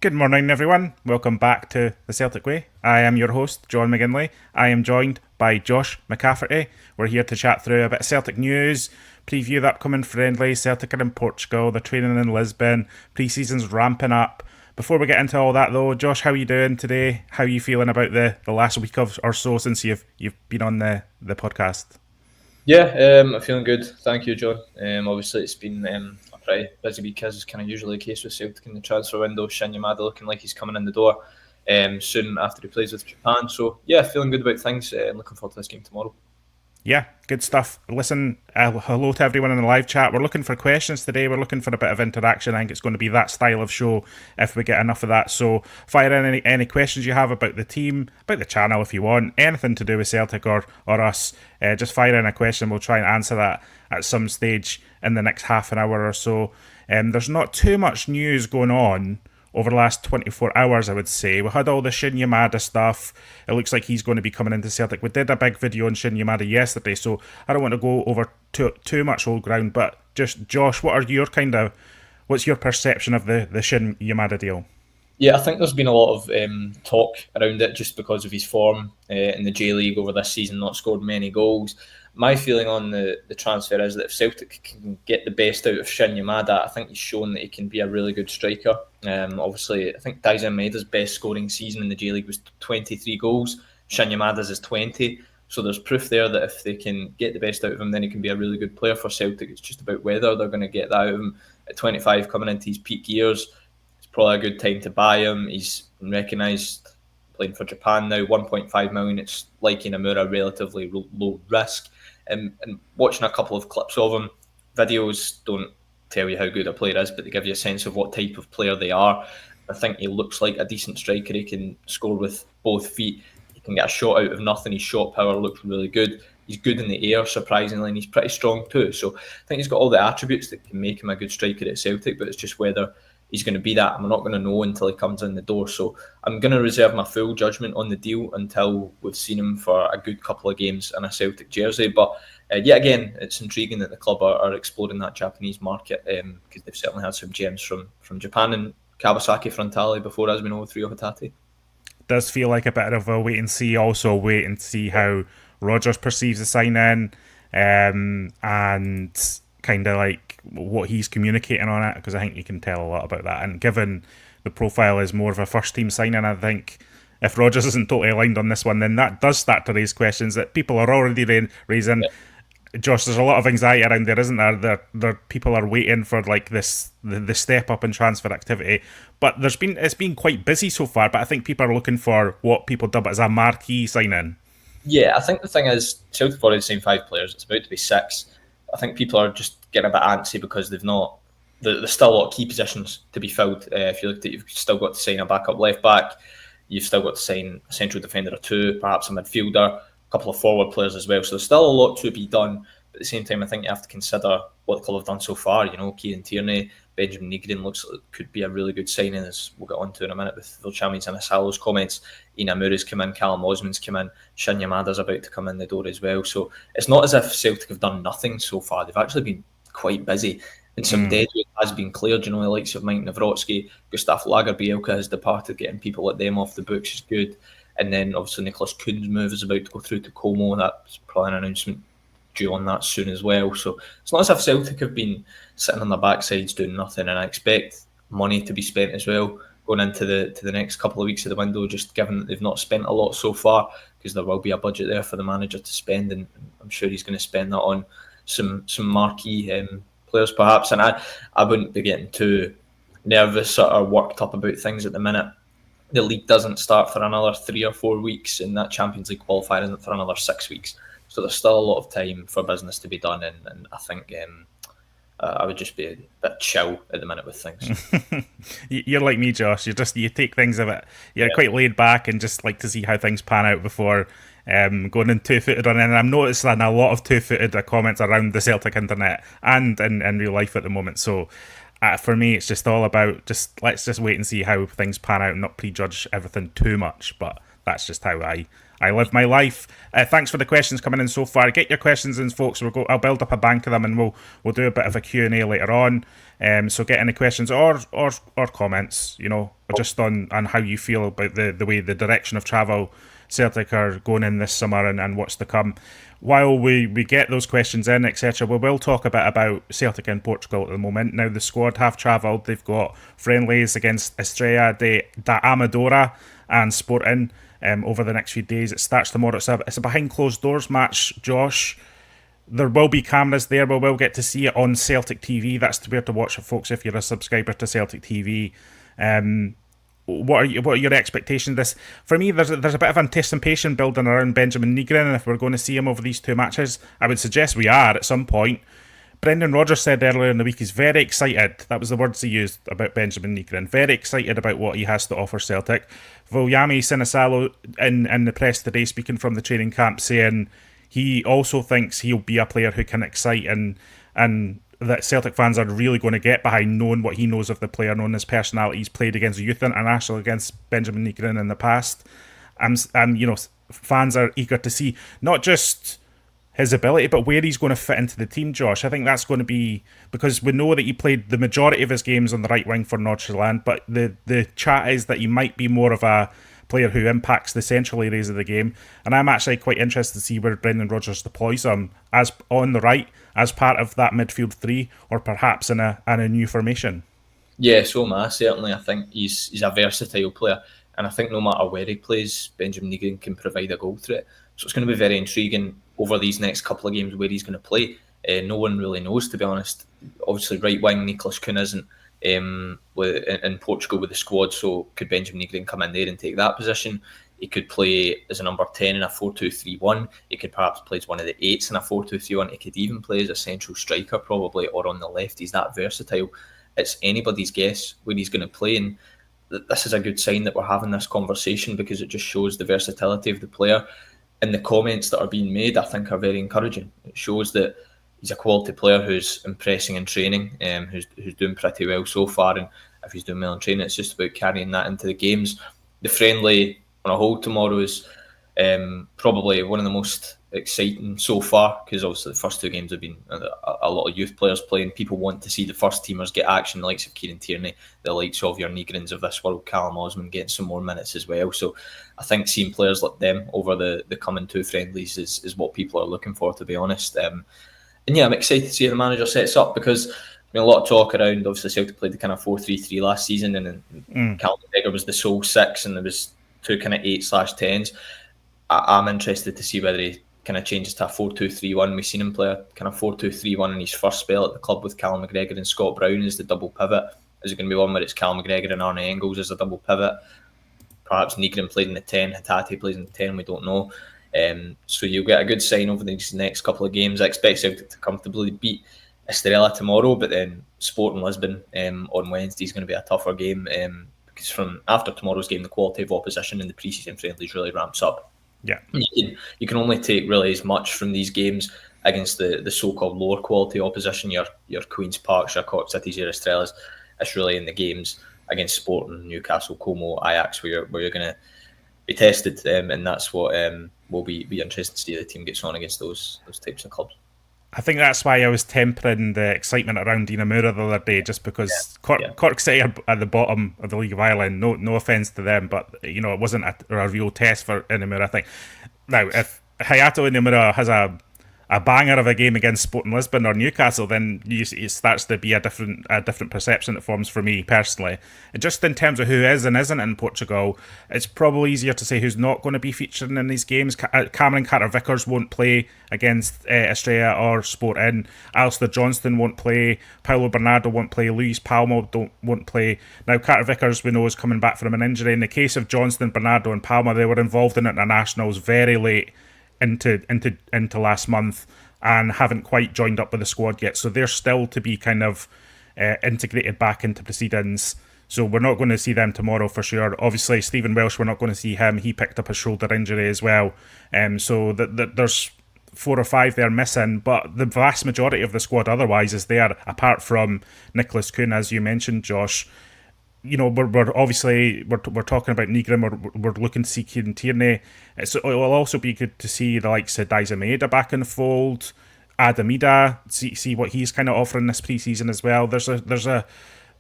Good morning, everyone. Welcome back to the Celtic Way. I am your host, John McGinley. I am joined by Josh McCafferty. We're here to chat through a bit of Celtic news, preview the upcoming friendly. Celtic are in Portugal, they're training in Lisbon, pre-season's ramping up. Before we get into all that, though, Josh, how are you doing today? How are you feeling about the last week of or so since you've been on the podcast? Yeah, I'm feeling good. Thank you, John. Obviously, it's been a pretty busy week, as is kind of usually the case with Celtic in the transfer window. Shinya Matsuda looking like he's coming in the door soon after he plays with Japan. So, yeah, feeling good about things. Looking forward to this game tomorrow. Yeah, good stuff. Listen, hello to everyone in the live chat. We're looking for questions today. We're looking for a bit of interaction. I think it's going to be that style of show if we get enough of that. So fire in any questions you have about the team, about the channel if you want, anything to do with Celtic or us. Just fire in a question. We'll try and answer that at some stage in the next half an hour or so. There's not too much news going on over the last 24 hours, I would say. We had all the Shinya Matsuda stuff. It looks like he's going to be coming into Celtic. We did a big video on Shinya Matsuda yesterday, so I don't want to go over too much old ground, but just, Josh, what's your perception of the Shinya Matsuda deal? Yeah, I think there's been a lot of talk around it just because of his form in the J League over this season, not scored many goals. My feeling on the transfer is that if Celtic can get the best out of Shinya Matsuda, I think he's shown that he can be a really good striker. Obviously, I think Daizen Maeda's best scoring season in the J League was 23 goals. Shinya Matsuda's is 20. So there's proof there that if they can get the best out of him, then he can be a really good player for Celtic. It's just about whether they're going to get that out of him at 25 coming into his peak years. It's probably a good time to buy him. He's been recognised playing for Japan now, 1.5 million. It's like Inamura, relatively low risk. And watching a couple of clips of him, videos don't tell you how good a player is, but they give you a sense of what type of player they are. I think he looks like a decent striker. He can score with both feet. He can get a shot out of nothing. His shot power looks really good. He's good in the air, surprisingly, and he's pretty strong too. So I think he's got all the attributes that can make him a good striker at Celtic, but it's just whether he's going to be that. I'm not going to know until he comes in the door. So I'm going to reserve my full judgment on the deal until we've seen him for a good couple of games in a Celtic jersey. But yet again, it's intriguing that the club are exploring that Japanese market because they've certainly had some gems from Japan and Kawasaki Frontale before, as we know, with Rio Hatate. Does feel like a bit of a wait and see. Also, wait and see how Rodgers perceives the sign in, and kind of like what he's communicating on it, because I think you can tell a lot about that. And given the profile is more of a first team signing, I think if Rodgers isn't totally aligned on this one, then that does start to raise questions that people are already raising. Yeah. Josh, there's a lot of anxiety around there, isn't there? There people are waiting for like the step up in transfer activity, but it's been quite busy so far. But I think people are looking for what people dub as a marquee signing. Yeah, I think the thing is, Celtic have already signed 5 players. It's about to be 6. I think people are just getting a bit antsy because they've not. There's still a lot of key positions to be filled. If you look at it, you've still got to sign a backup left back. You've still got to sign a central defender or 2, perhaps a midfielder, a couple of forward players as well. So there's still a lot to be done. But at the same time, I think you have to consider what the club have done so far. You know, Kieran Tierney, Benjamin Nygren looks like it could be a really good signing, as we'll get on to in a minute with Vilchami's and Asalo's comments. Inamura's come in, Callum Osman's come in, Shinya Matsuda's about to come in the door as well. So it's not as if Celtic have done nothing so far. They've actually been quite busy. And some deadwood has been cleared. You know, the likes of Mike Nawrocki, Gustav Lagerbielke has departed, getting people like them off the books is good. And then obviously Nicholas Kuhn's move is about to go through to Como. That's probably an announcement due on that soon as well. So it's not as if Celtic have been sitting on their backsides doing nothing, and I expect money to be spent as well going into the next couple of weeks of the window, just given that they've not spent a lot so far, because there will be a budget there for the manager to spend, and I'm sure he's going to spend that on some marquee players perhaps. And I wouldn't be getting too nervous or worked up about things at the minute. The league doesn't start for another 3 or 4 weeks, and that Champions League qualifier isn't for another 6 weeks. So there's still a lot of time for business to be done, and I think I would just be a bit chill at the minute with things. You're like me, Josh. You take things a bit. You're quite laid back and just like to see how things pan out before going in two-footed on it. And I'm noticing a lot of two-footed comments around the Celtic internet and in real life at the moment. So for me, it's just all about let's just wait and see how things pan out and not prejudge everything too much. But that's just how I live my life. Thanks for the questions coming in so far. Get your questions in, folks. I'll build up a bank of them, and we'll do a bit of a Q&A later on. So get any questions or comments, just on how you feel about the way the direction of travel Celtic are going in this summer and what's to come. While we get those questions in, etc., we will talk a bit about Celtic in Portugal at the moment. Now, the squad have travelled. They've got friendlies against Estrela da Amadora and Sporting over the next few days. It starts tomorrow. It's a behind closed doors match, Josh. There will be cameras there. We will get to see it on Celtic TV. That's where to watch it, folks, if you're a subscriber to Celtic TV. What are your expectations? This, for me, there's a bit of anticipation building around Benjamin Nygren, and if we're going to see him over these two matches, I would suggest we are at some point. Brendan Rodgers said earlier in the week he's very excited. That was the words he used about Benjamin Nygren. Very excited about what he has to offer Celtic. Volyami Sinisalo in the press today, speaking from the training camp, saying he also thinks he'll be a player who can excite and that Celtic fans are really going to get behind, knowing what he knows of the player, knowing his personality. He's played against youth international against Benjamin Nygren in the past. Fans are eager to see not just his ability, but where he's going to fit into the team, Josh. I think that's going to be, because we know that he played the majority of his games on the right wing for Nordjylland, but the chat is that he might be more of a player who impacts the central areas of the game, and I'm actually quite interested to see where Brendan Rodgers deploys him, as on the right, as part of that midfield three, or perhaps in a new formation. Yeah, so am I, certainly. I think he's a versatile player, and I think no matter where he plays, Benjamin Nygren can provide a goal threat. So it's going to be very intriguing over these next couple of games where he's going to play. No one really knows, to be honest. Obviously, right wing, Nicholas Kuhn isn't in Portugal with the squad, so could Benjamin Nygren come in there and take that position? He could play as a number 10 in a 4-2-3-1. He could perhaps play as one of the 8s in a 4-2-3-1. He could even play as a central striker, probably, or on the left. He's that versatile. It's anybody's guess where he's going to play, and this is a good sign that we're having this conversation, because it just shows the versatility of the player. And the comments that are being made, I think, are very encouraging. It shows that he's a quality player who's impressing in training, who's doing pretty well so far. And if he's doing well in training, it's just about carrying that into the games. The friendly on a whole tomorrow is probably one of the most exciting so far, because obviously the first two games have been a lot of youth players playing. People want to see the first teamers get action, the likes of Kieran Tierney, the likes of your Nygrens of this world, Callum Osman getting some more minutes as well. So I think seeing players like them over the coming two friendlies is what people are looking for, to be honest. And yeah, I'm excited to see how the manager sets up, because a lot of talk around, obviously Celtic played the kind of 4-3-3 last season, and then Callum McGregor was the sole 6, and there was two kind of 8/10s. I'm interested to see whether he kind of changes to a 4-2-3-1. We've seen him play a kind of 4-2-3-1 in his first spell at the club with Callum McGregor and Scott Brown as the double pivot. Is it going to be one where it's Callum McGregor and Arne Engels as a double pivot? Perhaps Nygren played in the 10, Hatate plays in the 10, we don't know. So you'll get a good sign over these next couple of games. I expect Celtic to comfortably beat Estrela tomorrow, but then Sporting Lisbon on Wednesday is going to be a tougher game, because from after tomorrow's game, the quality of opposition in the pre-season friendlies really ramps up. Yeah, you can only take really as much from these games against the so-called lower quality opposition, your Queen's Parks, your Cork Cities, your Estrelas. It's really in the games against Sporting, Newcastle, Como, Ajax, where you're going to be tested, and that's what will be interesting to see how the team gets on against those types of clubs. I think that's why I was tempering the excitement around Inamura the other day, just because Cork City are at the bottom of the League of Ireland. No offence to them, but it wasn't a real test for Inamura, I think. Now, if Hayato Inamura has a banger of a game against Sporting Lisbon or Newcastle, then it starts to be a different perception it forms for me personally. Just in terms of who is and isn't in Portugal, it's probably easier to say who's not going to be featuring in these games. Cameron Carter-Vickers won't play against Estrella or Sporting. Alistair Johnston won't play. Paulo Bernardo won't play. Luis Palma won't play. Now, Carter-Vickers, we know, is coming back from an injury. In the case of Johnston, Bernardo and Palma, they were involved in internationals very late into last month and haven't quite joined up with the squad yet, so they're still to be kind of integrated back into proceedings. So we're not going to see them tomorrow for sure. Obviously, Stephen Welsh, we're not going to see him. He picked up a shoulder injury as well. So there's 4 or 5 there missing, but the vast majority of the squad otherwise is there, apart from Nicholas Kuhn, as you mentioned, Josh. we're obviously we're talking about Nygren. We're looking to see Kieran Tierney. It'll also be good to see the likes of Daiza Maeda back in the fold. Adamida, see what he's kind of offering this preseason as well. There's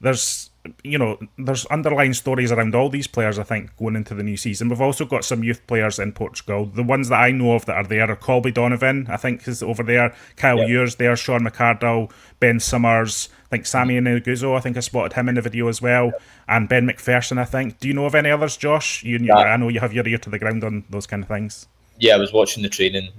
there's underlying stories around all these players, I think, going into the new season. We've also got some youth players in Portugal. The ones that I know of that are there are Colby Donovan, I think, is over there. Kyle Ewer's there, Sean McCardle, Ben Summers, I think Sammy Nguzo, I think I spotted him in the video as well, and Ben McPherson, I think. Do you know of any others, Josh? I know you have your ear to the ground on those kind of things. Yeah, I was watching the training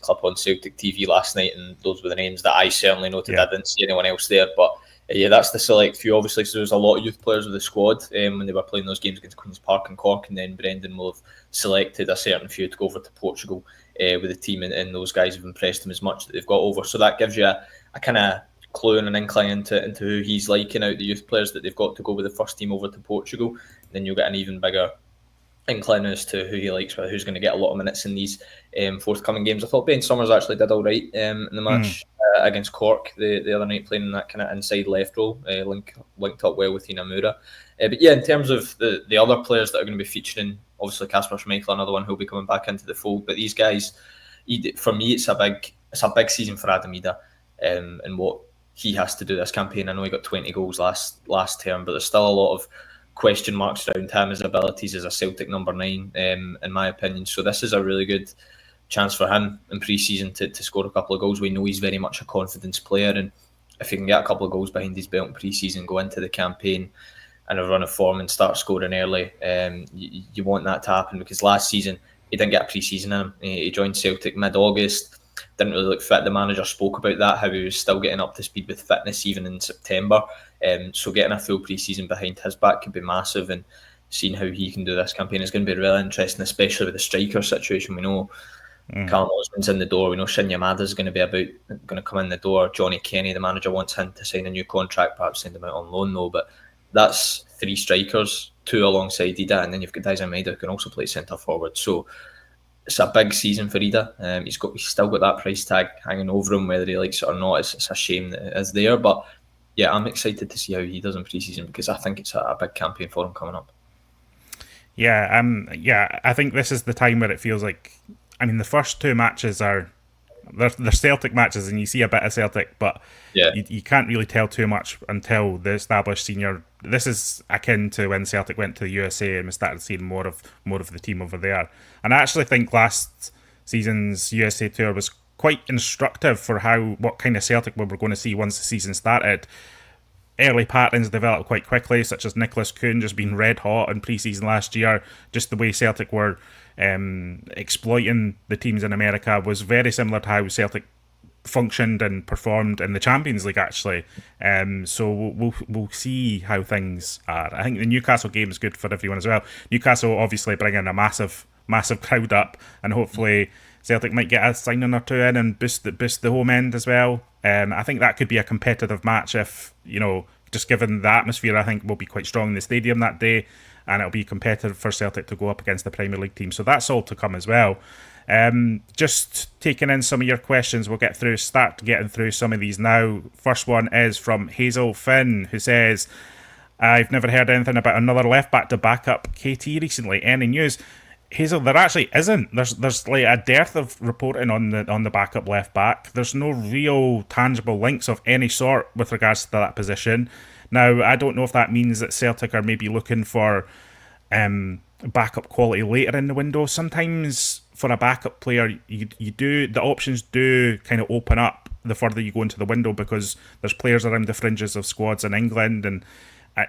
clip on Celtic TV last night, and those were the names that I certainly noted. I didn't see anyone else there, but that's the select few. Obviously, so there's a lot of youth players with the squad when they were playing those games against Queen's Park and Cork, and then Brendan will have selected a certain few to go over to Portugal with the team, and those guys have impressed him as much that they've got over. So that gives you a kind of clue and an incline into who he's liking out the youth players that they've got to go with the first team over to Portugal. And then you'll get an even bigger incline as to who he likes, who's going to get a lot of minutes in these forthcoming games. I thought Ben Summers actually did all right in the match against Cork the other night, playing in that kind of inside left role, linked up well with Inamura. But yeah, in terms of the other players that are going to be featuring, obviously Kasper Schmeichel, another one who'll be coming back into the fold. But these guys, for me, it's a big season for Adamida and what he has to do this campaign. I know he got 20 goals last term, but there's still a lot of question marks around him, his abilities as a Celtic number 9, in my opinion. So this is a really good chance for him in pre-season to score a couple of goals. We know he's very much a confidence player, and if he can get a couple of goals behind his belt in pre-season, go into the campaign and a run of form and start scoring early, you want that to happen, because last season he didn't get a pre-season in him. He joined Celtic mid-August, didn't really look fit. The manager spoke about that, how he was still getting up to speed with fitness even in September. So getting a full pre-season behind his back could be massive, and seeing how he can do this campaign is going to be really interesting, especially with the striker situation. We know Callum Osman's in the door. We know Shinya Matsuda is going to come in the door. Johnny Kenny, the manager, wants him to sign a new contract, perhaps send him out on loan though. But that's 3 strikers, 2 alongside Ida, and then you've got Daiza Maeda who can also play centre forward. So it's a big season for Ida. He's still got that price tag hanging over him, whether he likes it or not. It's a shame that it is there, but yeah, I'm excited to see how he does in pre-season, because I think it's a big campaign for him coming up. Yeah, I think this is the time where it feels like, I mean, the first 2 matches they're Celtic matches, and you see a bit of Celtic, but you can't really tell too much until the established senior. This is akin to when Celtic went to the USA and we started seeing more of the team over there. And I actually think last season's USA tour was quite instructive for what kind of Celtic we were going to see once the season started. Early patterns developed quite quickly, such as Nicholas Kuhn just being red hot in pre-season last year. Just the way Celtic were exploiting the teams in America was very similar to how Celtic functioned and performed in the Champions League, actually. So we'll see how things are. I think the Newcastle game is good for everyone as well. Newcastle obviously bringing a massive crowd up, and hopefully Celtic might get a signing or 2 in and boost the home end as well. I think that could be a competitive match if, just given the atmosphere, I think will be quite strong in the stadium that day, and it'll be competitive for Celtic to go up against the Premier League team. So that's all to come as well. Just taking in some of your questions, we'll start getting through some of these now. First one is from Hazel Finn, who says, I've never heard anything about another left back to back up KT recently. Any news? Hazel, there actually isn't. There's like a dearth of reporting on the backup left back. There's no real tangible links of any sort with regards to that position. Now, I don't know if that means that Celtic are maybe looking for backup quality later in the window. Sometimes for a backup player, the options do kind of open up the further you go into the window, because there's players around the fringes of squads in England and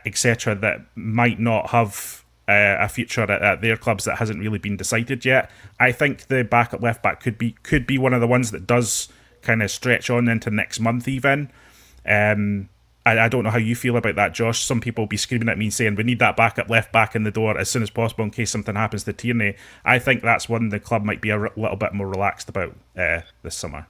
etc. that might not have a future at their clubs that hasn't really been decided yet. I think the backup left back could be one of the ones that does kind of stretch on into next month even. I don't know how you feel about that, Josh. Some people will be screaming at me saying we need that backup left back in the door as soon as possible in case something happens to Tierney. I think that's one the club might be a little bit more relaxed about this summer.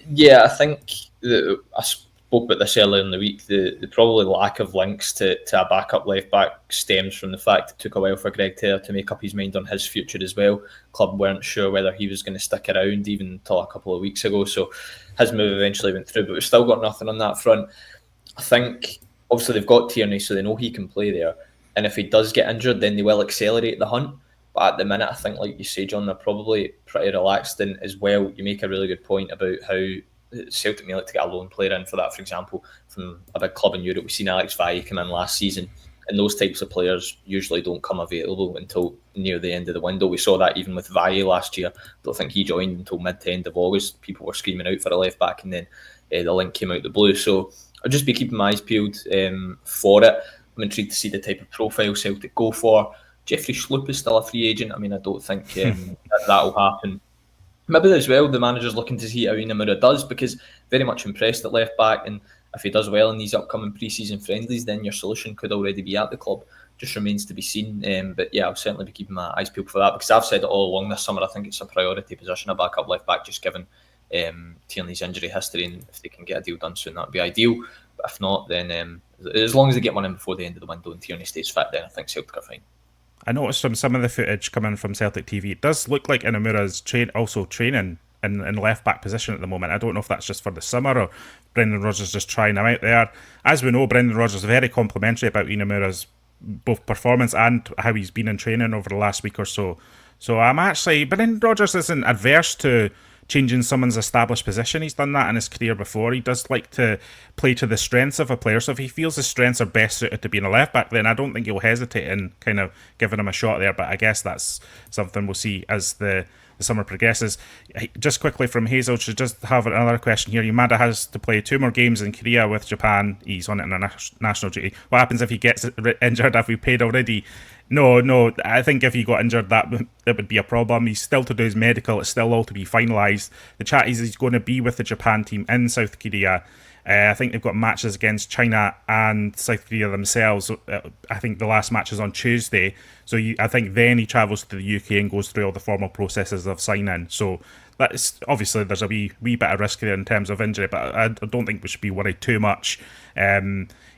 Yeah, I think I spoke about this earlier in the week. The probably lack of links to a backup left back stems from the fact it took a while for Greg Taylor to make up his mind on his future as well. Club weren't sure whether he was going to stick around even until a couple of weeks ago, so his move eventually went through, but we've still got nothing on that front. I think obviously they've got Tierney, so they know he can play there. And if he does get injured, then they will accelerate the hunt. But at the minute, I think, like you say, John, they're probably pretty relaxed. And as well, you make a really good point about how Celtic may like to get a loan player in for that, for example, from a big club in Europe. We've seen Alex Valle come in last season, and those types of players usually don't come available until near the end of the window. We saw that even with Valle last year. I don't think he joined until mid to end of August. People were screaming out for a left back, and then the link came out the blue. So I'll just be keeping my eyes peeled for it. I'm intrigued to see the type of profile Celtic go for. Jeffrey Schlupp is still a free agent. I mean, I don't think that'll happen. Maybe as well, the manager's looking to see how Inamura does, because very much impressed at left back, and if he does well in these upcoming pre-season friendlies, then your solution could already be at the club. Just remains to be seen. But yeah, I'll certainly be keeping my eyes peeled for that, because I've said it all along this summer. I think it's a priority position, a backup left back, just given Tierney's injury history, and if they can get a deal done soon, that'd be ideal. But if not, then as long as they get one in before the end of the window and Tierney stays fit, then I think Celtic are fine. I noticed from some of the footage coming from Celtic TV, it does look like Inamura's also training in left back position at the moment. I don't know if that's just for the summer or Brendan Rodgers just trying him out there. As we know, Brendan Rodgers is very complimentary about Inamura's both performance and how he's been in training over the last week or so. So Brendan Rodgers isn't adverse to changing someone's established position. He's done that in his career before. He does like to play to the strengths of a player. So if he feels his strengths are best suited to being a left back, then I don't think he'll hesitate in kind of giving him a shot there. But I guess that's something we'll see as the summer progresses. Just quickly from Hazel, should just have another question here. Yamada has to play 2 more games in Korea with Japan. He's on international duty. What happens if he gets injured? Have we paid already? No. I think if he got injured, that would be a problem. He's still to do his medical. It's still all to be finalised. The chat is he's going to be with the Japan team in South Korea. I think they've got matches against China and South Korea themselves. I think the last match is on Tuesday. So I think then he travels to the UK and goes through all the formal processes of sign-in. So that's obviously there's a wee bit of risk there in terms of injury, but I don't think we should be worried too much.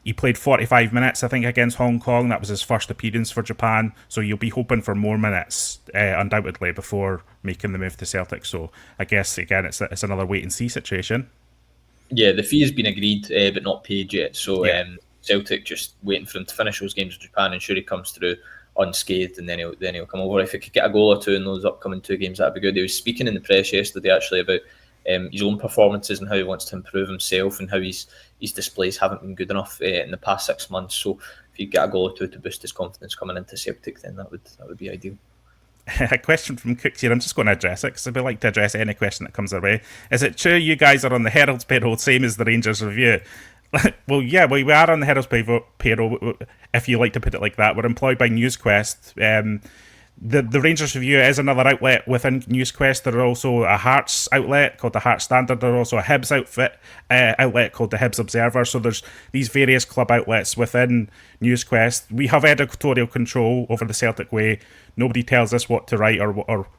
He played 45 minutes, I think, against Hong Kong. That was his first appearance for Japan. So you'll be hoping for more minutes, undoubtedly, before making the move to Celtic. So I guess, again, it's another wait-and-see situation. Yeah, the fee has been agreed, but not paid yet. So Celtic just waiting for him to finish those games with Japan, and sure he comes through unscathed, and then he'll come over. If he could get a goal or two in those upcoming 2 games, that'd be good. He was speaking in the press yesterday actually about his own performances and how he wants to improve himself, and how his displays haven't been good enough in the past 6 months. So if he get a goal or two to boost his confidence coming into Celtic, then that would be ideal. A question from Cooks here. I'm just going to address it because I'd like to address any question that comes our way. Is it true you guys are on the Herald's payroll, same as the Rangers review? Well, yeah, we are on the Herald's payroll, if you like to put it like that. We're employed by NewsQuest. The Rangers Review is another outlet within NewsQuest. There are also a Hearts outlet called the Hearts Standard. There are also a Hibs outlet called the Hibs Observer. So there's these various club outlets within NewsQuest. We have editorial control over the Celtic way. Nobody tells us what to write or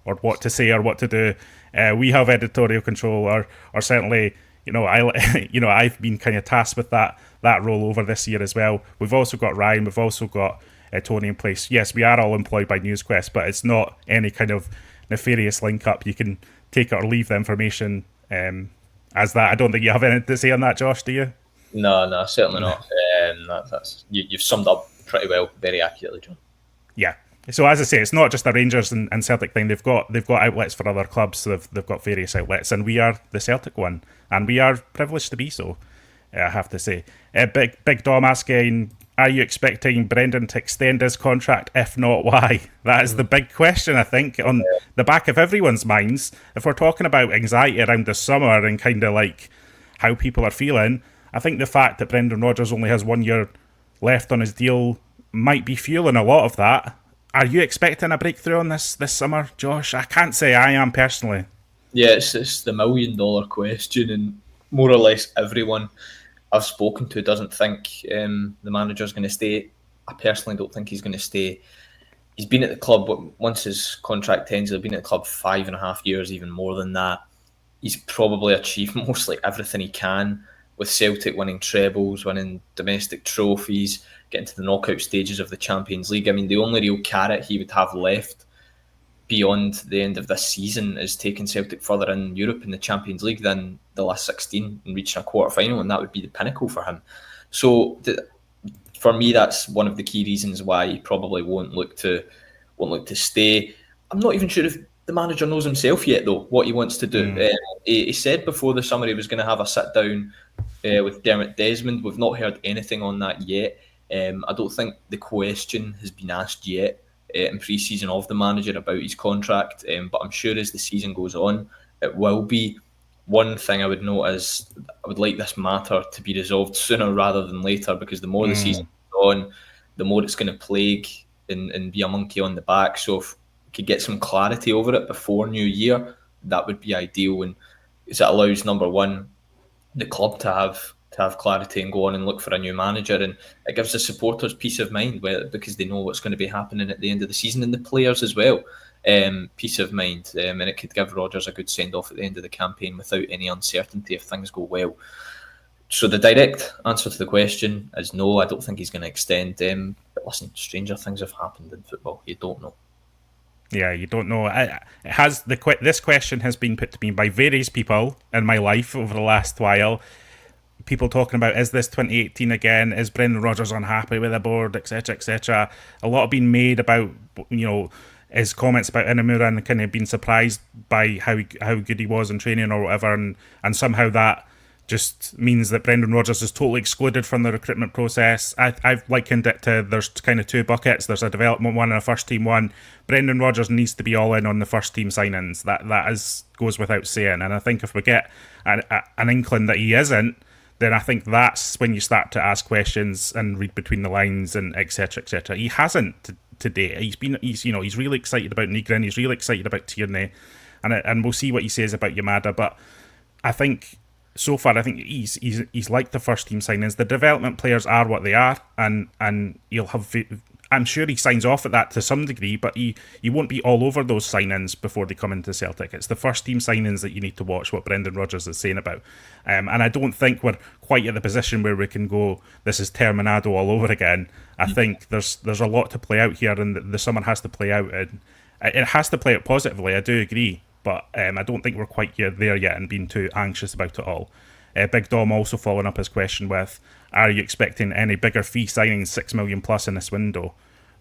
what to say or what to do. We have editorial control, or certainly, I've been kind of tasked with that role over this year as well. We've also got Ryan. We've also got Tony in place. Yes, we are all employed by NewsQuest, but it's not any kind of nefarious link up. You can take it or leave the information as that. I don't think you have anything to say on that, Josh, do you? No, certainly not. You've summed up pretty well, very accurately, John. Yeah. So as I say, it's not just a Rangers and Celtic thing. They've got outlets for other clubs. So they've got various outlets, and we are the Celtic one, and we are privileged to be so. I have to say. Big Dom asking, are you expecting Brendan to extend his contract? If not, why? That is the big question, I think, on the back of everyone's minds. If we're talking about anxiety around the summer and kind of like how people are feeling, I think the fact that Brendan Rodgers only has 1 year left on his deal might be fueling a lot of that. Are you expecting a breakthrough on this summer, Josh? I can't say I am personally. Yeah, it's the $1 million question, and more or less everyone I've spoken to doesn't think the manager's going to stay. I personally don't think he's going to stay. He's been at the club, once his contract ends, he's been at the club 5.5 years, even more than that. He's probably achieved mostly everything he can with Celtic, winning trebles, winning domestic trophies, getting to the knockout stages of the Champions League. I mean, the only real carrot he would have left beyond the end of this season is taking Celtic further in Europe in the Champions League than the last 16 and reaching a quarter-final, and that would be the pinnacle for him. So for me, that's one of the key reasons why he probably won't look to stay. I'm not even sure if the manager knows himself yet, though, what he wants to do. He said before the summer he was going to have a sit down with Dermot Desmond. We've not heard anything on that yet. I don't think the question has been asked yet in pre-season of the manager about his contract, but I'm sure as the season goes on, it will be. One thing I would note is I would like this matter to be resolved sooner rather than later, because the more the season goes on, the more it's going to plague and be a monkey on the back. So if we could get some clarity over it before New Year, that would be ideal. And it allows, number one, the club to have clarity and go on and look for a new manager, and it gives the supporters peace of mind because they know what's going to be happening at the end of the season, and the players as well. Peace of mind, and it could give Rodgers a good send-off at the end of the campaign without any uncertainty if things go well. So the direct answer to the question is no, I don't think he's going to extend. But listen, stranger things have happened in football. You don't know. Yeah, you don't know. This question has been put to me by various people in my life over the last while. People talking about, is this 2018 again? Is Brendan Rodgers unhappy with the board, etc., etc.? A lot have been made about, his comments about Inamura and kind of being surprised by how good he was in training or whatever, and somehow that just means that Brendan Rodgers is totally excluded from the recruitment process. I've likened it to, there's kind of two buckets. There's a development one and a first team one. Brendan Rodgers needs to be all in on the first team signings. That goes without saying. And I think if we get an inkling that he isn't, then I think that's when you start to ask questions and read between the lines and etc. etc. He hasn't today. He's really excited about Nygren. He's really excited about Tierney, and we'll see what he says about Yamada. But I think so far, I think he's like the first team signings. The development players are what they are, and he'll have. I'm sure he signs off at that to some degree, but he won't be all over those signings before they come into Celtic. It's the first team signings that you need to watch what Brendan Rodgers is saying about. And I don't think we're quite at the position where we can go, this is Terminado all over again. I think there's a lot to play out here, and the summer has to play out. And it has to play out positively, I do agree. But I don't think we're quite there yet and being too anxious about it all. Big Dom also following up his question with, are you expecting any bigger fee signings, 6 million plus in this window?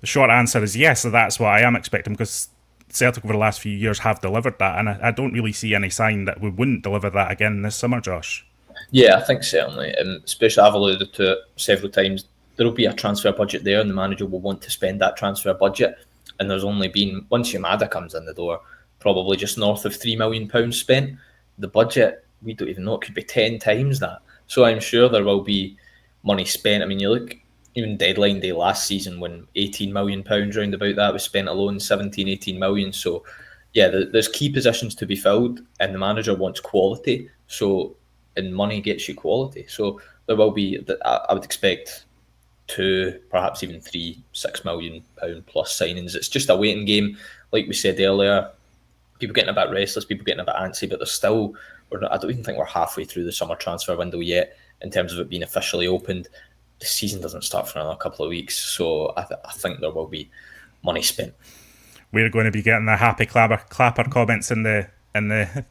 The short answer is yes, so that's what I am expecting, because Celtic over the last few years have delivered that, and I don't really see any sign that we wouldn't deliver that again this summer, Josh. Yeah, I think certainly, and especially I've alluded to it several times, there will be a transfer budget there and the manager will want to spend that transfer budget, and there's only been, once Yamada comes in the door, probably just north of £3 million spent. The budget, we don't even know, it could be 10 times that. So I'm sure there will be money spent. I mean, you look, even deadline day last season when £18 million round about that was spent alone, 17-18 million. So yeah, there's key positions to be filled, and the manager wants quality. So, and money gets you quality. So there will be, I would expect 2, perhaps even 3, £6 million plus signings. It's just a waiting game. Like we said earlier, people getting a bit restless, people getting a bit antsy, but there's still, I don't even think we're halfway through the summer transfer window yet in terms of it being officially opened. The season doesn't start for another couple of weeks, so I think there will be money spent. We're going to be getting the happy clapper comments in the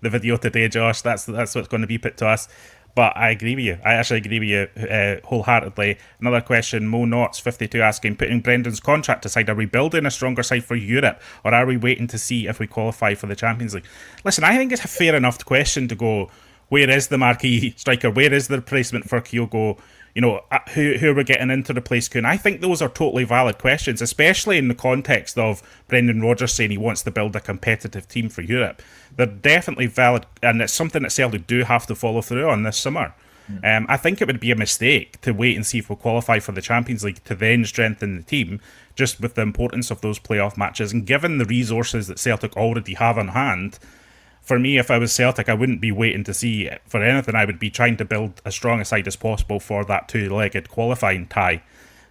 video today, Josh. That's what's going to be put to us. But I agree with you. I actually agree with you wholeheartedly. Another question, Mo Knots 52 asking, putting Brendan's contract aside, are we building a stronger side for Europe, or are we waiting to see if we qualify for the Champions League? Listen, I think it's a fair enough question to go, where is the marquee striker? Where is the replacement for Kyogo? Who are we getting in to replace Kuhn? I think those are totally valid questions, especially in the context of Brendan Rodgers saying he wants to build a competitive team for Europe. They're definitely valid, and it's something that Celtic do have to follow through on this summer. I think it would be a mistake to wait and see if we qualify for the Champions League to then strengthen the team, just with the importance of those playoff matches. And given the resources that Celtic already have on hand, for me, if I was Celtic, I wouldn't be waiting to see for anything. I would be trying to build as strong a side as possible for that two-legged qualifying tie.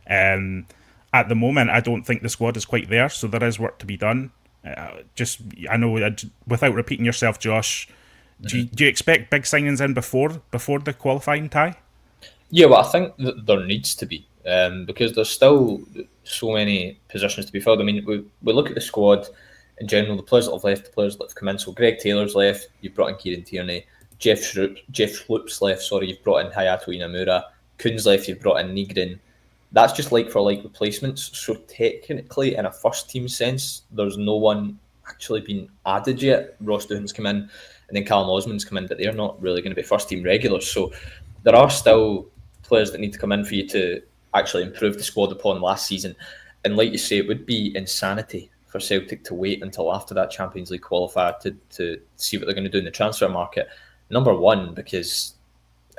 At the moment, I don't think the squad is quite there, so there is work to be done. I know, without repeating yourself, Josh, do you expect big signings in before the qualifying tie? Yeah, well, I think that there needs to be, because there's still so many positions to be filled. I mean, we look at the squad in general, the players that have left, the players that have come in. So Greg Taylor's left, you've brought in Kieran Tierney. Jeff Schloop's left, you've brought in Hayato Inamura. Kuhn's left, you've brought in Nygren. that's just like for like replacements. So technically, in a first team sense, there's no one actually been added yet. Ross Doohan's come in, and then Callum Osmond's come in, but they're not really going to be first team regulars. So there are still players that need to come in for you to actually improve the squad upon last season. And like you say, it would be insanity for Celtic to wait until after that Champions League qualifier to see what they're going to do in the transfer market. Number one, because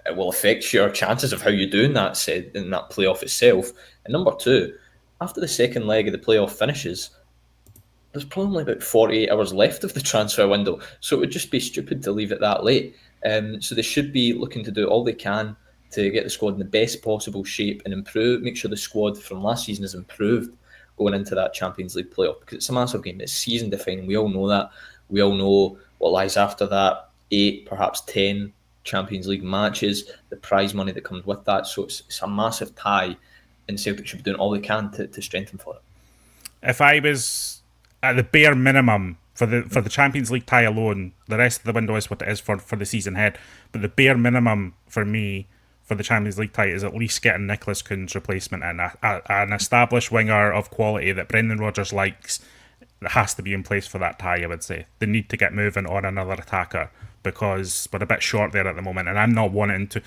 it will affect your chances of how you do in that playoff itself. And number two, after the second leg of the playoff finishes, there's probably about 48 hours left of the transfer window. So it would just be stupid to leave it that late. So they should be looking to do all they can to get the squad in the best possible shape and make sure the squad from last season is improved going into that Champions League playoff, because it's a massive game. It's season defining. We all know that. We all know what lies after that. 8, perhaps 10 Champions League matches, the prize money that comes with that. So it's a massive tie, and Celtic should be doing all they can to strengthen for it. If I was at the bare minimum for the Champions League tie alone, the rest of the window is what it is for the season ahead. But the bare minimum for me for the Champions League tie is at least getting Nicholas Kuhn's replacement in, an established winger of quality that Brendan Rodgers likes. That has to be in place for that tie, I would say. They need to get moving on another attacker, because we're a bit short there at the moment, and I'm not wanting to,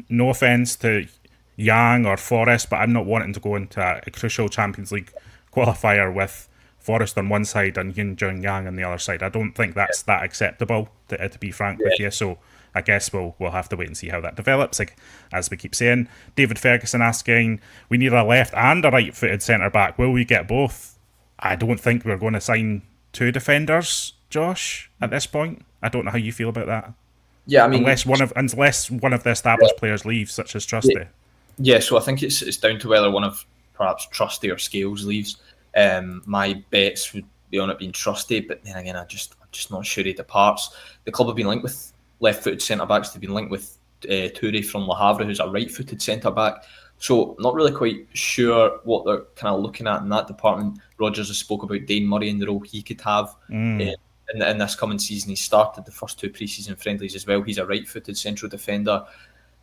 no offence to Yang or Forrest, but I'm not wanting to go into a crucial Champions League qualifier with Forrest on one side and Yoon Jung Yang on the other side. I don't think that's that acceptable, to be frank with you. So I guess we'll have to wait and see how that develops. Like, as we keep saying, David Ferguson asking, we need a left and a right-footed centre-back. Will we get both? I don't think we're going to sign 2 defenders, Josh, at this point. I don't know how you feel about that. Yeah, I mean, unless one of the established players leaves, such as Trusty. Yeah, so I think it's down to whether one of perhaps Trusty or Scales leaves. My bets would be on it being Trusty, but then again, I'm just not sure he departs. The club have been linked with left-footed centre-backs. They've been linked with Toure from Le Havre, who's a right-footed centre-back. So not really quite sure what they're kind of looking at in that department. Rodgers has spoke about Dane Murray and the role he could have in this coming season. He started the first 2 pre-season friendlies as well. He's a right-footed central defender.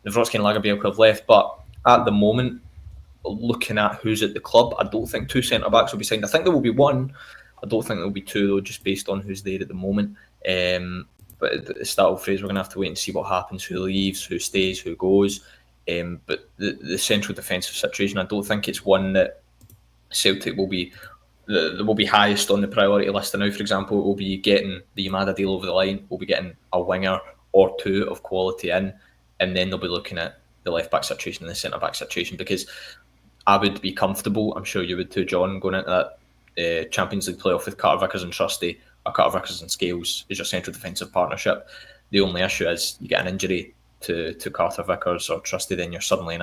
Nawrocki and Lagerbielke have left, but at the moment, looking at who's at the club, I don't think 2 centre-backs will be signed. I think there will be 1. I don't think there will be 2, though, just based on who's there at the moment. But it's that old phrase, we're going to have to wait and see what happens, who leaves, who stays, who goes. But the central defensive situation, I don't think it's one that Celtic will be highest on the priority list. And now, for example, we'll be getting the Yamada deal over the line. We'll be getting a winger or 2 of quality in, and then they'll be looking at the left back situation and the centre back situation, because I would be comfortable, I'm sure you would too, John, going into that Champions League playoff with Carter Vickers and Trusty, or Carter Vickers and Scales as your central defensive partnership. The only issue is you get an injury to Carter Vickers or Trusty, then you're suddenly in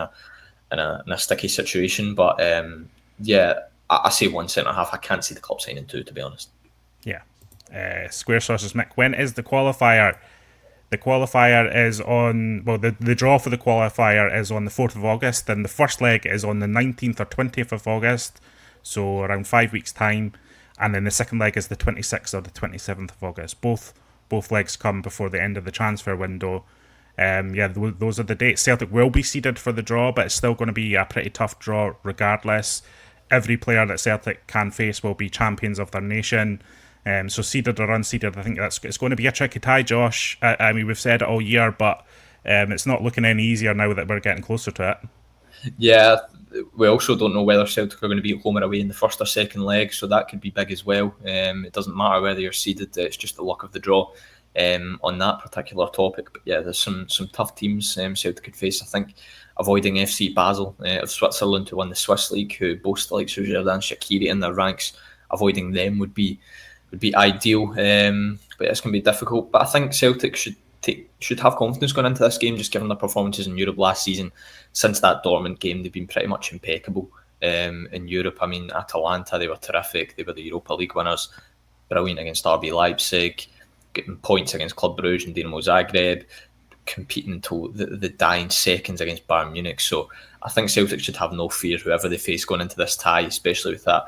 a sticky situation. But I say 1 centre half. I can't see the club signing 2, to be honest. Yeah. Square Sources Mick, when is the qualifier? The qualifier is on, the draw for the qualifier is on the 4th of August, and the first leg is on the 19th or 20th of August, so around 5 weeks' time, and then the second leg is the 26th or the 27th of August. Both legs come before the end of the transfer window. Those are the dates. Celtic will be seeded for the draw, but it's still going to be a pretty tough draw regardless. Every player that Celtic can face will be champions of their nation. So seeded or unseeded, I think it's going to be a tricky tie, Josh. I mean, we've said it all year, but it's not looking any easier now that we're getting closer to it. Yeah, we also don't know whether Celtic are going to be at home or away in the first or second leg, so that could be big as well. It doesn't matter whether you're seeded; it's just the luck of the draw on that particular topic. But yeah, there's some tough teams Celtic could face. I think avoiding FC Basel of Switzerland, who won the Swiss League, who boast the likes of Jordan Shaqiri in their ranks, avoiding them would be ideal, but it's going to be difficult. But I think Celtic should have confidence going into this game, just given their performances in Europe last season. Since that Dortmund game, they've been pretty much impeccable in Europe. I mean, Atalanta, they were terrific. They were the Europa League winners, brilliant against RB Leipzig, getting points against Club Brugge and Dinamo Zagreb, competing until the dying seconds against Bayern Munich. So I think Celtic should have no fear whoever they face going into this tie, especially with that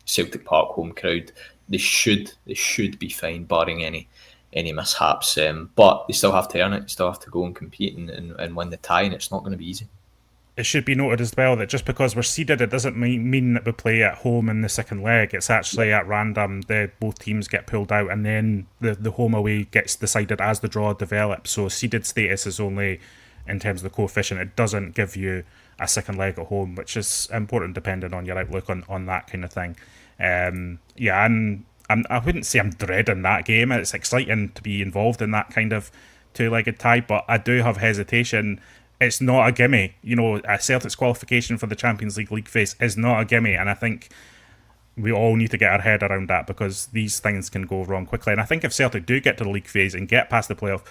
Celtic Park home crowd. They should be fine, barring any mishaps. But they still have to earn it. They still have to go and compete and win the tie, and it's not going to be easy. it should be noted as well that just because we're seeded, it doesn't mean that we play at home in the second leg. It's actually at random. Both teams get pulled out, and then the home away gets decided as the draw develops. So seeded status is only in terms of the coefficient. It doesn't give you a second leg at home, which is important depending on your outlook on that kind of thing. Yeah, and I wouldn't say I'm dreading that game. It's exciting to be involved in that kind of two-legged tie, but I do have hesitation. It's not a gimme. You know, a Celtic's qualification for the Champions League phase is not a gimme, and I think we all need to get our head around that because these things can go wrong quickly. And I think if Celtic do get to the league phase and get past the playoff,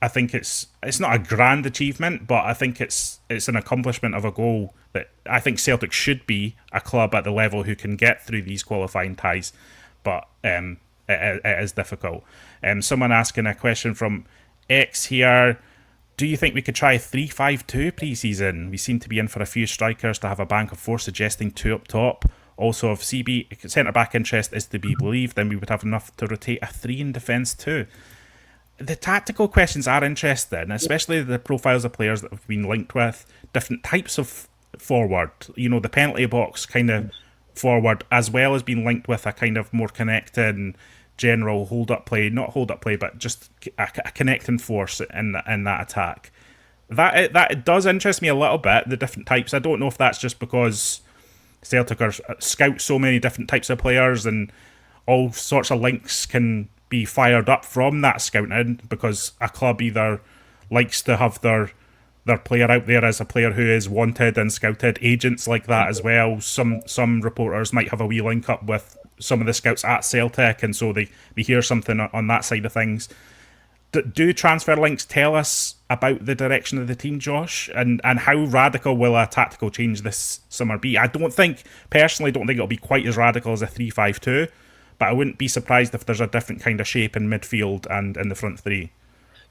I think it's not a grand achievement, but I think it's an accomplishment of a goal that I think Celtic should be a club at the level who can get through these qualifying ties, but it is difficult. Someone asking a question from X here. Do you think we could try a 3-5-2 pre-season? We seem to be in for a few strikers to have a bank of four, suggesting two up top. Also, if CB centre-back interest is to be believed, then we would have enough to rotate a three in defence too. The tactical questions are interesting, especially the profiles of players that have been linked with different types of forward. You know, the penalty box kind of forward, as well as being linked with a kind of more connected general hold-up play, not hold-up play, but just a connecting force in that attack. That it does interest me a little bit, the different types. I don't know if that's just because Celtic scout so many different types of players and all sorts of links can be fired up from that scouting because a club either likes to have their player out there as a player who is wanted and scouted. Agents like that as well. Some reporters might have a wee link up with some of the scouts at Celtic, and so they hear something on that side of things. Do transfer links tell us about the direction of the team, Josh? And how radical will a tactical change this summer be? I personally don't think it'll be quite as radical as a 3-5-2, but I wouldn't be surprised if there's a different kind of shape in midfield and in the front three.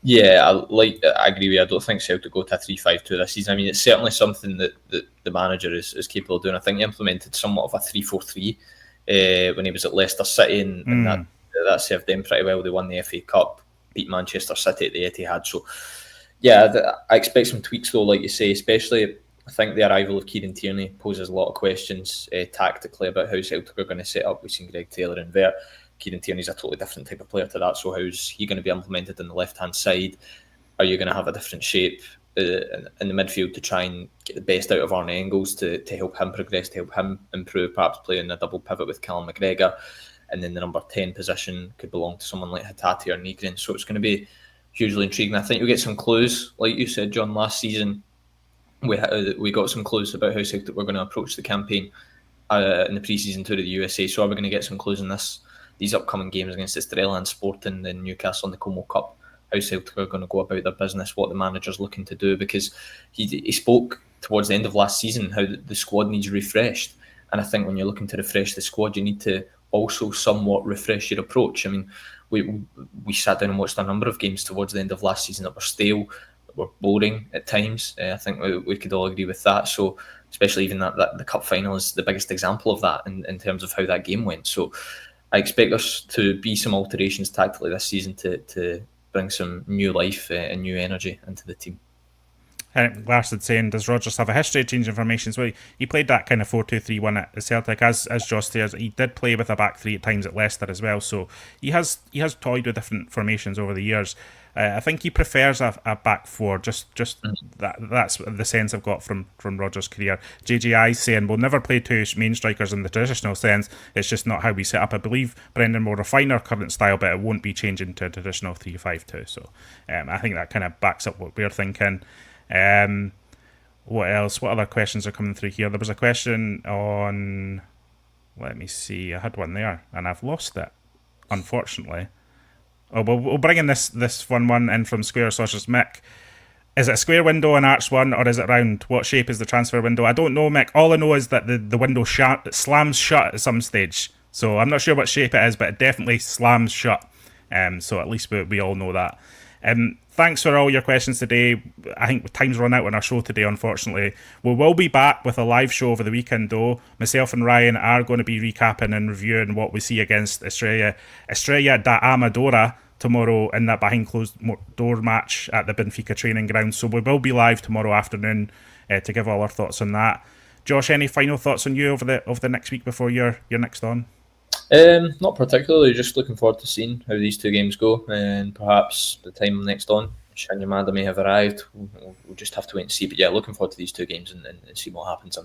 Yeah, I agree with you. I don't think Celtic go to a 3-5-2 this season. I mean, it's certainly something that the manager is capable of doing. I think he implemented somewhat of a 3-4-3 when he was at Leicester City, and that served them pretty well. They won the FA Cup, beat Manchester City at the Etihad. So, yeah, I expect some tweaks though, like you say, especially I think the arrival of Kieran Tierney poses a lot of questions tactically about how Celtic are going to set up. We've seen Greg Taylor invert. Kieran Tierney's a totally different type of player to that, so how's he going to be implemented on the left-hand side? Are you going to have a different shape in the midfield to try and get the best out of Arne Engels to help him progress, to help him improve, perhaps playing a double pivot with Callum McGregor, and then the number 10 position could belong to someone like Hatate or Nygren, so it's going to be hugely intriguing. I think you'll get some clues, like you said, John, last season we got some clues about how Celtic were going to approach the campaign in the pre-season tour of the USA, so are we going to get some clues in these upcoming games against Estrela and Sporting, then Newcastle and the Como Cup, how Celtic are going to go about their business, what the manager's looking to do, because he spoke towards the end of last season how the squad needs refreshed, and I think when you're looking to refresh the squad, you need to also somewhat refresh your approach. I mean, we sat down and watched a number of games towards the end of last season that were stale, that were boring at times. I think we could all agree with that. So especially even that the cup final is the biggest example of that in terms of how that game went. So I expect us to be some alterations tactically this season to bring some new life and new energy into the team. Larson saying, does Rodgers have a history of changing formations? Well, he played that kind of 4-2-3-1 at Celtic, as Josh says. He did play with a back three at times at Leicester as well, so he has toyed with different formations over the years. I think he prefers a back four. That's the sense I've got from Rodgers' career. JGI saying we'll never play two main strikers in the traditional sense. It's just not how we set up. I believe Brendan will refine our current style, but it won't be changing to a traditional 3-5-2. So I think that kind of backs up what we're thinking. What else? What other questions are coming through here? There was a question on. Let me see. I had one there and I've lost it, unfortunately. Oh, we'll bring in this fun one in from Square Sausages. Mick, is it a square window, an arch one, or is it round? What shape is the transfer window? I don't know, Mick. All I know is that the window slams shut at some stage. So I'm not sure what shape it is, but it definitely slams shut. So at least we all know that. Thanks for all your questions today. I think time's run out on our show today, unfortunately. We will be back with a live show over the weekend, though. Myself and Ryan are going to be recapping and reviewing what we see against Estrela da Amadora tomorrow in that behind closed door match at the Benfica training ground. So we will be live tomorrow afternoon to give all our thoughts on that. Josh, any final thoughts on you over the next week before you're next on? Not particularly. Just looking forward to seeing how these two games go, and perhaps the time I'm next on, Shinya Matsuda may have arrived. We'll just have to wait and see. But yeah, looking forward to these two games and see what happens.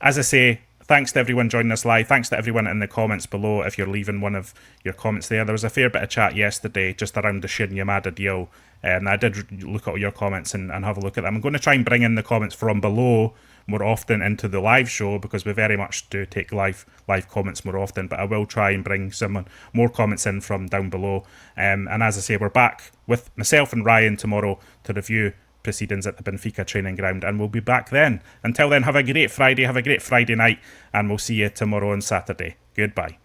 As I say, thanks to everyone joining us live. Thanks to everyone in the comments below. If you're leaving one of your comments there was a fair bit of chat yesterday just around the Shinya Matsuda deal. And I did look at your comments and have a look at them. I'm going to try and bring in the comments from below more often into the live show, because we very much do take live comments more often, but I will try and bring some more comments in from down below. And as I say, we're back with myself and Ryan tomorrow to review proceedings at the Benfica training ground, and we'll be back then. Until then, have a great Friday, have a great Friday night, and we'll see you tomorrow on Saturday. Goodbye.